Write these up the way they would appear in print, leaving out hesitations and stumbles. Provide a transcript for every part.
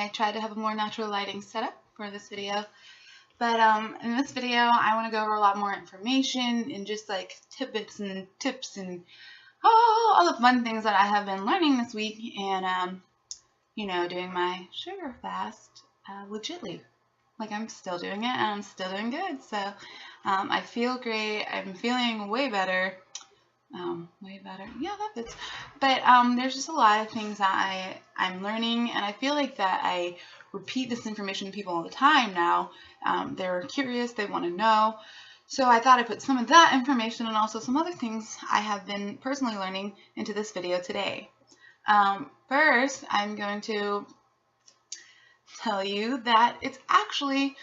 I tried to have a more natural lighting setup for this video. But in this video, I want to go over a lot more information and just like tidbits and tips and all the fun things that I have been learning this week, and you know, doing my sugar fast legitly. Like, I'm still doing it and I'm still doing good. So I feel great. I'm feeling way better. Way better. Yeah, that fits. But there's just a lot of things that I'm learning, and I feel like that I repeat this information to people all the time now. They're curious, they want to know. So I thought I'd put some of that information and also some other things I have been personally learning into this video today. First, I'm going to tell you that it's actually,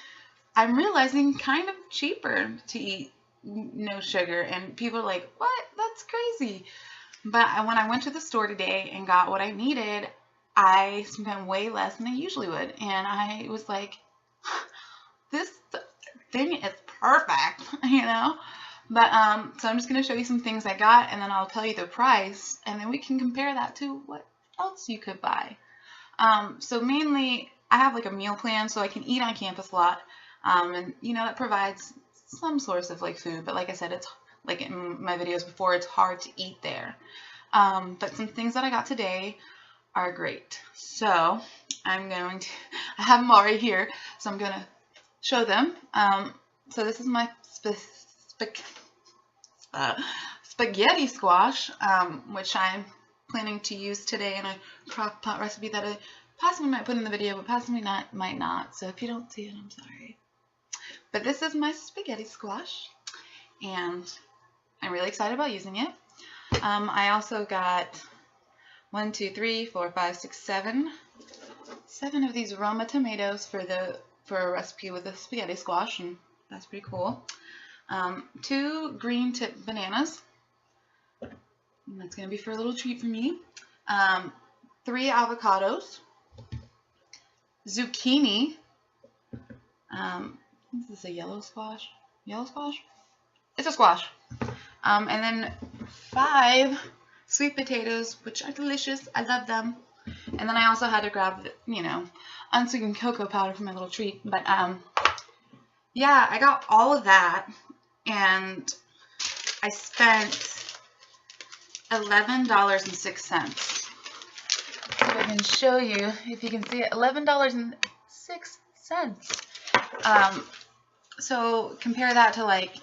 I'm realizing, kind of cheaper to eat no sugar, and people are like, what? That's crazy. But when I went to the store today and got what I needed, I spent way less than I usually would, and I was like, this thing is perfect, you know. But so I'm just going to show you some things I got, and then I'll tell you the price, and then we can compare that to what else you could buy. So mainly I have like a meal plan so I can eat on campus a lot, and you know, that provides some source of like food, but like I said, it's like in my videos before, it's hard to eat there. But some things that I got today are great. So I'm going to, I have them already here, so I'm going to show them. So this is my spaghetti squash, which I'm planning to use today in a crock pot recipe that I possibly might put in the video, but possibly might not. So if you don't see it, I'm sorry. But this is my spaghetti squash, and I'm really excited about using it. I also got 7 of these Roma tomatoes for a recipe with a spaghetti squash, and that's pretty cool. 2 green tip bananas, and that's gonna be for a little treat for me. 3 avocados, zucchini. Is this a yellow squash? Yellow squash? It's a squash. And then 5 sweet potatoes, which are delicious. I love them. And then I also had to grab, you know, unsweetened cocoa powder for my little treat. But yeah, I got all of that, and I spent $11.06. So I can show you if you can see it. $11.06. So compare that to, like,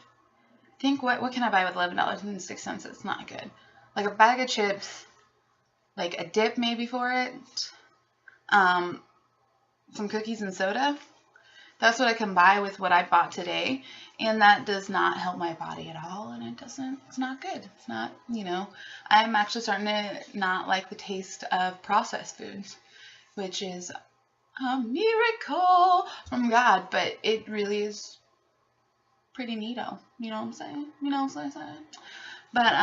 think what can I buy with $11.06? It's not good. Like a bag of chips, like a dip maybe for it, some cookies and soda. That's what I can buy with what I bought today, and that does not help my body at all, and it's not good. It's not, you know, I'm actually starting to not like the taste of processed foods, which is a miracle from God, but it really is pretty neato, you know what I'm saying? You know what I'm saying? But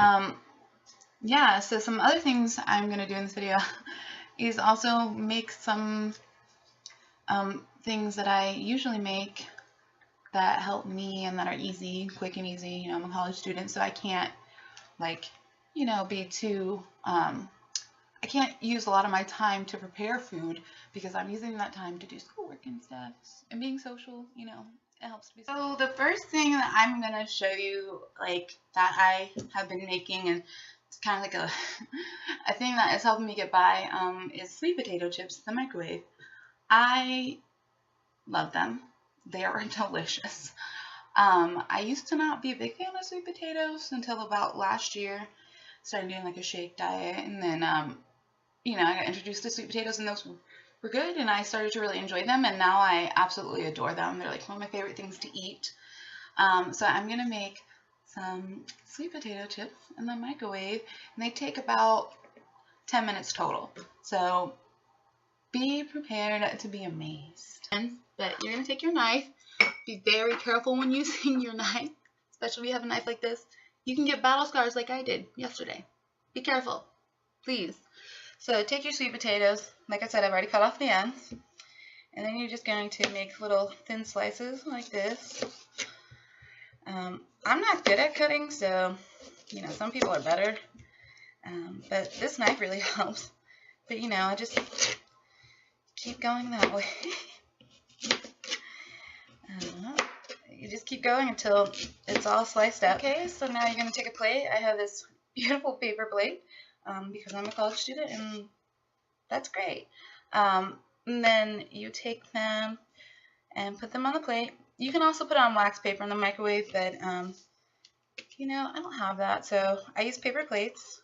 yeah, so some other things I'm going to do in this video is also make some things that I usually make that help me and that are easy, quick and easy. You know, I'm a college student, so I can't, like, you know, be too, I can't use a lot of my time to prepare food because I'm using that time to do schoolwork and stuff, and being social, you know. It helps to be social. So the first thing that I'm going to show you, like, that I have been making, and it's kind of like a thing that is helping me get by, is sweet potato chips in the microwave. I love them. They are delicious. I used to not be a big fan of sweet potatoes until about last year. Started doing like a shake diet, and then you know, I got introduced to sweet potatoes, and those were good, and I started to really enjoy them, and now I absolutely adore them. They're like one of my favorite things to eat. So I'm going to make some sweet potato chips in the microwave, and they take about 10 minutes total. So be prepared to be amazed. But you're going to take your knife. Be very careful when using your knife, especially if you have a knife like this. You can get battle scars like I did yesterday. Be careful, please. So take your sweet potatoes. Like I said, I've already cut off the ends. And then you're just going to make little thin slices like this. I'm not good at cutting, so, you know, some people are better. But this knife really helps. But, you know, I just keep going that way. You just keep going until it's all sliced up. Okay, so now you're going to take a plate. I have this beautiful paper plate because I'm a college student, and that's great. And then you take them and put them on the plate. You can also put it on wax paper in the microwave, but you know, I don't have that, so I use paper plates.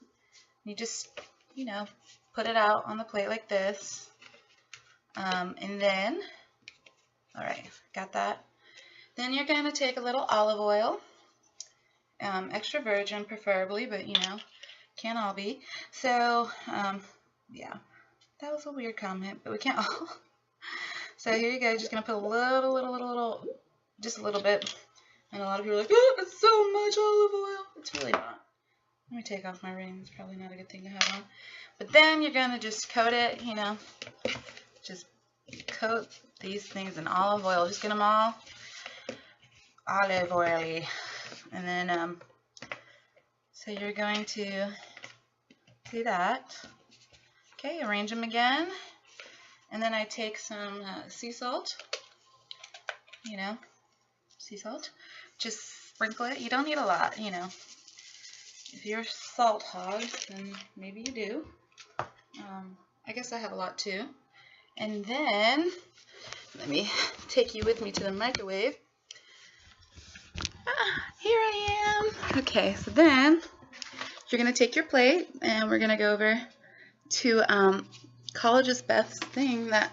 You just, you know, put it out on the plate like this. And then, all right, got that. Then you're going to take a little olive oil, extra virgin preferably, but you know, can't all be. So, yeah, that was a weird comment, but we can't all. So here you go, just going to put a little, just a little bit. And a lot of people are like, oh, it's so much olive oil. It's really not. Let me take off my ring. It's probably not a good thing to have on. But then you're going to just coat it, you know, just coat these things in olive oil. Just get them all olive oily. And then, so you're going to do that. Okay, arrange them again. And then I take some sea salt, you know, sea salt. Just sprinkle it. You don't need a lot, you know. If you're a salt hog, then maybe you do. I guess I have a lot too. And then, let me take you with me to the microwave. Here I am. Okay, so then you're going to take your plate and we're going to go over to college's best thing that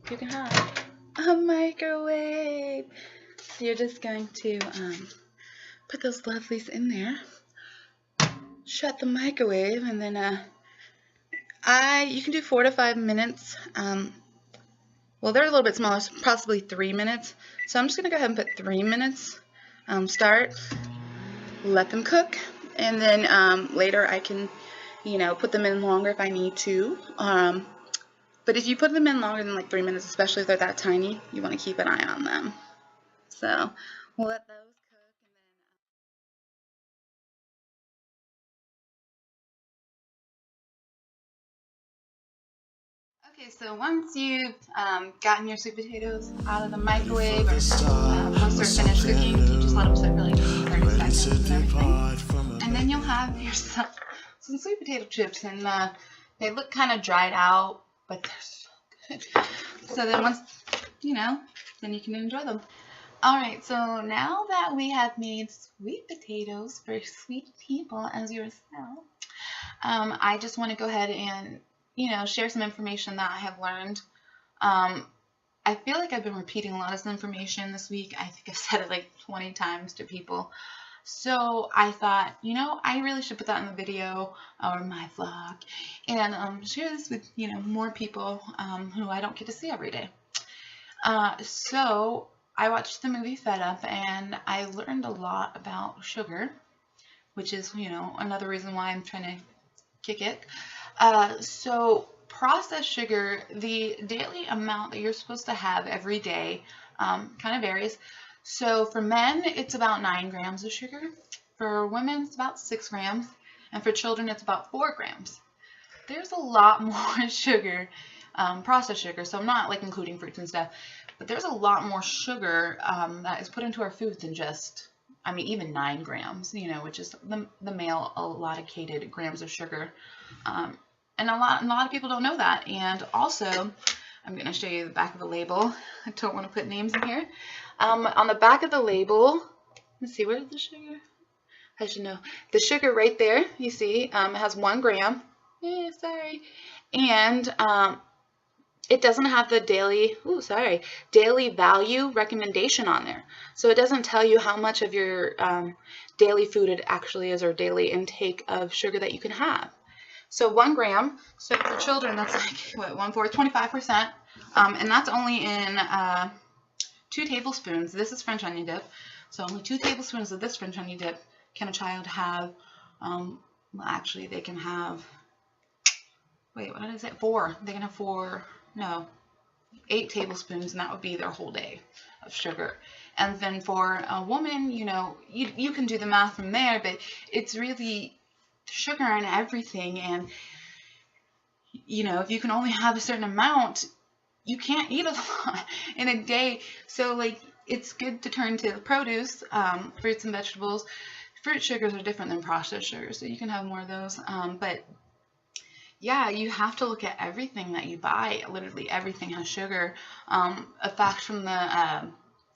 you can have, a microwave. So you're just going to put those lovelies in there, shut the microwave, and then you can do 4 to 5 minutes. Well, they're a little bit smaller, so possibly 3 minutes. So I'm just going to go ahead and put 3 minutes. Start, let them cook, and then later I can, you know, put them in longer if I need to. But if you put them in longer than like 3 minutes, especially if they're that tiny, you want to keep an eye on them. So we'll let those cook, and then. Okay, so once you've gotten your sweet potatoes out of the microwave, or once they're finished cooking, you just let them sit for like 30 seconds and everything. And then you'll have yourself some sweet potato chips, and they look kind of dried out, but they're so good. So then once, you know, then you can enjoy them. Alright, so now that we have made sweet potatoes for sweet people as yourself, I just want to go ahead and, you know, share some information that I have learned. I feel like I've been repeating a lot of this information this week. I think I've said it like 20 times to people. So I thought, you know, I really should put that in the video or my vlog and share this with, you know, more people who I don't get to see every day. So I watched the movie Fed Up, and I learned a lot about sugar, which is, you know, another reason why I'm trying to kick it. So processed sugar, the daily amount that you're supposed to have every day kind of varies. So for men, it's about 9 grams of sugar. For women, it's about 6 grams. And for children, it's about 4 grams. There's a lot more sugar, processed sugar, so I'm not like including fruits and stuff, but there's a lot more sugar that is put into our foods than just, I mean, even 9 grams, you know, which is the male allocated grams of sugar. And a lot of people don't know that. And also, I'm going to show you the back of the label. I don't want to put names in here. On the back of the label, let's see, where's the sugar? I should know. The sugar right there, you see, it has 1 gram. Sorry. And it doesn't have the daily value recommendation on there. So it doesn't tell you how much of your daily food it actually is, or daily intake of sugar that you can have. So 1 gram, so for children, that's like, what, 1/4, 25%. And that's only in 2 tablespoons. This is French onion dip. So only 2 tablespoons of this French onion dip can a child have. Well, actually, they can have, wait, what is it? 4. They can have 8 tablespoons, and that would be their whole day of sugar. And then for a woman, you know, you can do the math from there, but it's really sugar in everything. And, you know, if you can only have a certain amount, you can't eat a lot in a day. So like it's good to turn to produce, fruits and vegetables. Fruit sugars are different than processed sugars, so you can have more of those. But yeah, you have to look at everything that you buy. Literally everything has sugar. A fact from the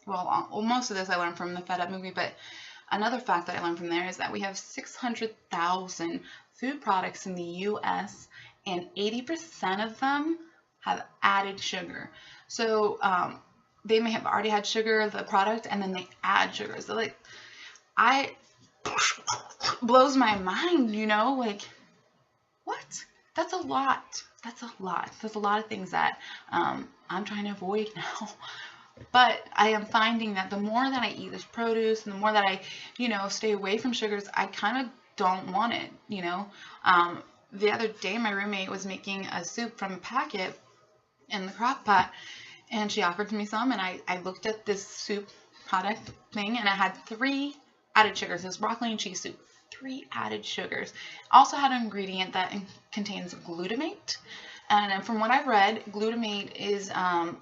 well, most of this I learned from the Fed Up movie, but another fact that I learned from there is that we have 600,000 food products in the U.S. and 80% of them have added sugar. So they may have already had sugar, the product, and then they add sugar. So like, I blows my mind, you know, like what? That's a lot. That's a lot. There's a lot of things that I'm trying to avoid now. But I am finding that the more that I eat this produce and the more that I, you know, stay away from sugars, I kind of don't want it, you know. The other day, my roommate was making a soup from a packet in the crock pot, and she offered me some, and I looked at this soup product thing, and it had 3 added sugars. It was broccoli and cheese soup. 3 added sugars. Also had an ingredient that contains glutamate, and from what I've read, glutamate is, I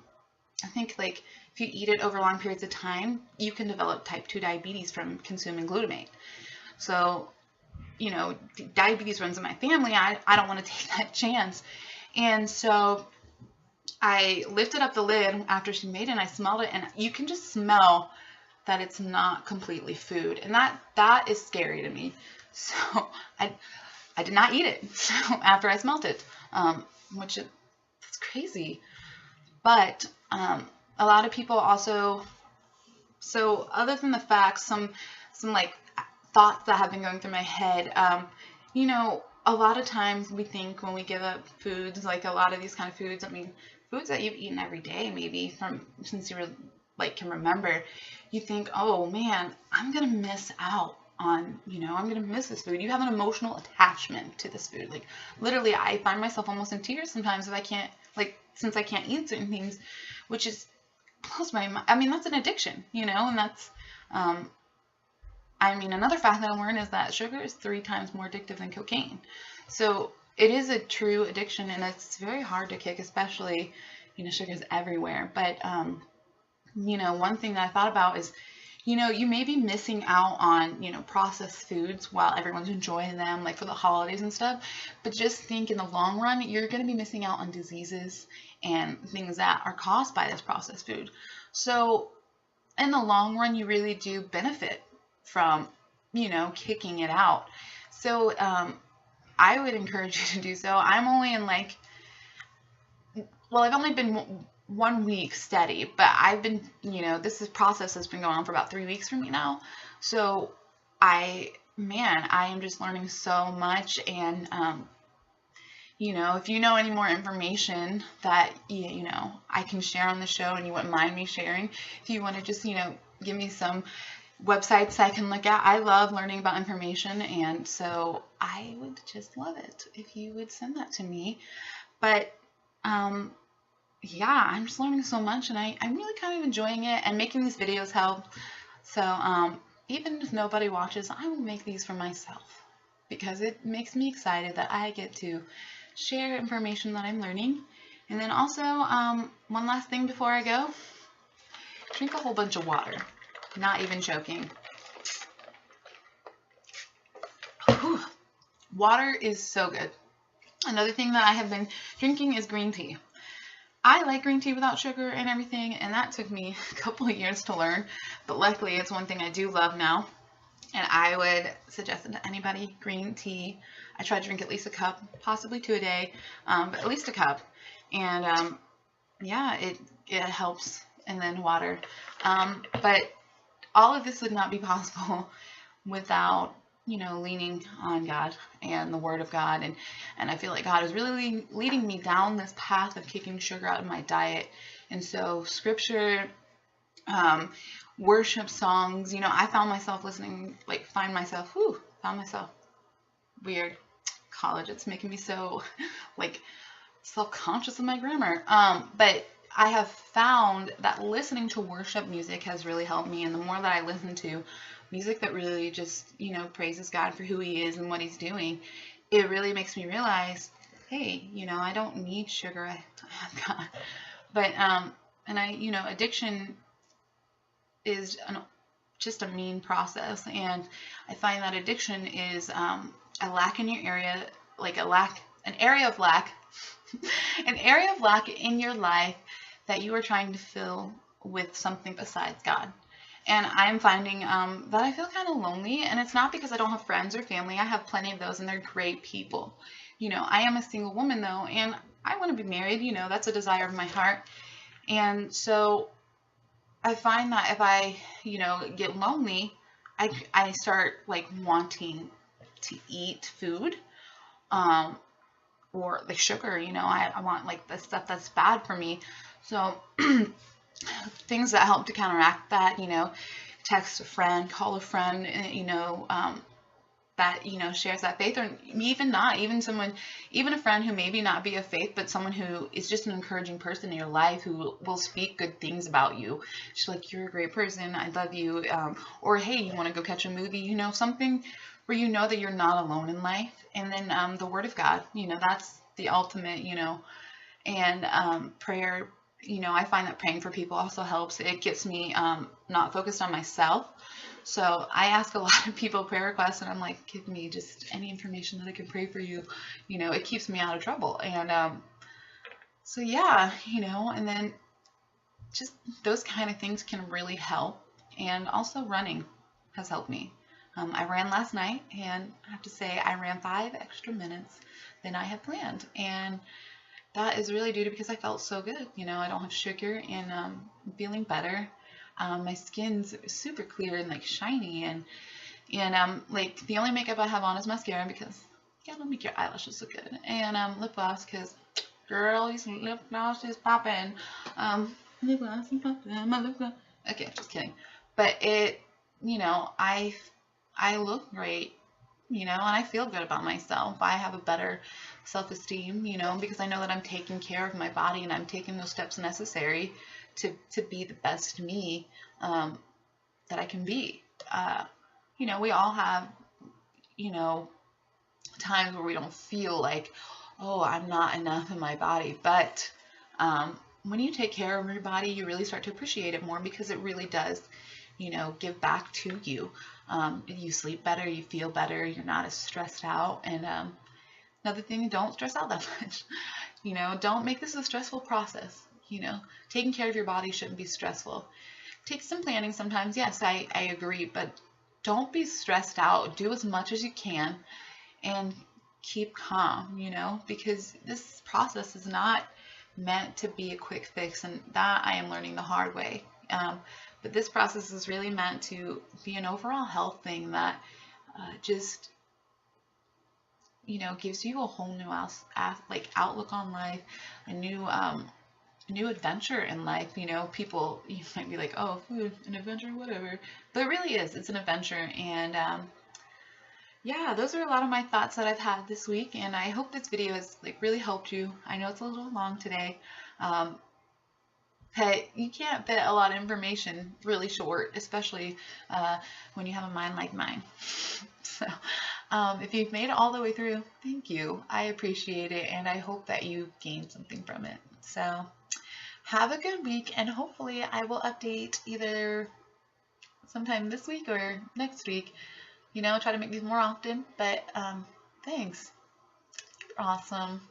think like if you eat it over long periods of time, you can develop type 2 diabetes from consuming glutamate. So, you know, diabetes runs in my family. I don't want to take that chance. And so I lifted up the lid after she made it, and I smelled it, and you can just smell that it's not completely food, and that is scary to me. So I did not eat it after I smelled it, which is crazy. But a lot of people also, so other than the facts, some like thoughts that have been going through my head, you know, a lot of times we think when we give up foods, like a lot of these kind of foods, I mean, foods that you've eaten every day, maybe from since you were like can remember, you think, oh man, I'm gonna miss out on, you know, I'm gonna miss this food. You have an emotional attachment to this food. Like literally, I find myself almost in tears sometimes if I can't, like, since I can't eat certain things, which is blows my mind. I mean, that's an addiction, you know, and that's, I mean, another fact that I learned is that sugar is 3 times more addictive than cocaine. So it is a true addiction, and it's very hard to kick, especially, you know, sugar's everywhere. But, you know, one thing that I thought about is, you know, you may be missing out on, you know, processed foods while everyone's enjoying them, like for the holidays and stuff. But just think in the long run, you're going to be missing out on diseases and things that are caused by this processed food. So in the long run, you really do benefit from, you know, kicking it out. So I would encourage you to do so. I'm only in like, well, I've only been 1 week steady, but I've been, you know, process has been going on for about 3 weeks for me now. So I am just learning so much. And, you know, if you know any more information that, you know, I can share on the show and you wouldn't mind me sharing, if you want to just, you know, give me some websites I can look at. I love learning about information, and so I would just love it if you would send that to me. But yeah, I'm just learning so much, and I'm really kind of enjoying it, and making these videos help. So even if nobody watches, I will make these for myself because it makes me excited that I get to share information that I'm learning. And then also, one last thing before I go, drink a whole bunch of water. Not even joking. Whew. Water is so good. Another thing that I have been drinking is green tea. I like green tea without sugar and everything, and that took me a couple of years to learn, but luckily it's one thing I do love now, and I would suggest it to anybody. Green tea, I try to drink at least a cup, possibly 2 a day, but at least a cup, and yeah, it helps. And then water, but all of this would not be possible without, you know, leaning on God and the Word of God. And I feel like God is really leading me down this path of kicking sugar out of my diet. And so scripture, worship songs, you know, I found myself listening, like found myself weird. College, it's making me so like self-conscious of my grammar. But I have found that listening to worship music has really helped me, and the more that I listen to music that really just, you know, praises God for who He is and what He's doing, it really makes me realize, hey, you know, I don't need sugar. I have God. But and addiction is just a mean process, and I find that addiction is a lack in your area, like an area of lack, an area of lack in your life that you are trying to fill with something besides God. And I'm finding that I feel kind of lonely, and it's not because I don't have friends or family. I have plenty of those, and they're great people. I am a single woman though, and I want to be married. That's a desire of my heart. And so I find that if I, get lonely, I start like wanting to eat food, um, or like sugar. I want like the stuff that's bad for me. So things that help to counteract that, text a friend, call a friend, that, shares that faith, or even not, even a friend who maybe not be of faith, but someone who is just an encouraging person in your life who will speak good things about you. She's like, you're a great person, I love you. Or, hey, you want to go catch a movie, something where that you're not alone in life. And then the Word of God, that's the ultimate, and prayer. I find that praying for people also helps. It gets me not focused on myself. So I ask a lot of people prayer requests, and I'm like, give me just any information that I can pray for you. It keeps me out of trouble. And so yeah, and then just those kind of things can really help. And also running has helped me. I ran last night, and I have to say I ran 5 extra minutes than I had planned. And that is really due to because I felt so good. I don't have sugar, and I'm feeling better. My skin's super clear and like shiny, and like the only makeup I have on is mascara because you gotta make your eyelashes look good, and lip gloss because girl, these lip gloss is popping. Lip gloss is popping, my lip gloss. Okay, just kidding. But I look great, and I feel good about myself. I have a better self-esteem, because I know that I'm taking care of my body and I'm taking those steps necessary to be the best me that I can be. We all have, times where we don't feel like, oh, I'm not enough in my body. But when you take care of your body, you really start to appreciate it more because it really does, give back to you. You sleep better, you feel better, you're not as stressed out. And another thing, don't stress out that much. Don't make this a stressful process. Taking care of your body shouldn't be stressful. Take some planning sometimes, yes, I agree, but don't be stressed out. Do as much as you can and keep calm, because this process is not meant to be a quick fix, and that I am learning the hard way. But this process is really meant to be an overall health thing that just gives you a whole new outlook on life, a new adventure in life. People, you might be like, oh, food, an adventure, whatever, but it really is. It's an adventure. And yeah, those are a lot of my thoughts that I've had this week, and I hope this video has really helped you. I know it's a little long today, but you can't fit a lot of information really short, especially when you have a mind like mine. So if you've made it all the way through, thank you. I appreciate it, and I hope that you gained something from it. So have a good week, and hopefully I will update either sometime this week or next week. Try to make these more often, but thanks. You're awesome.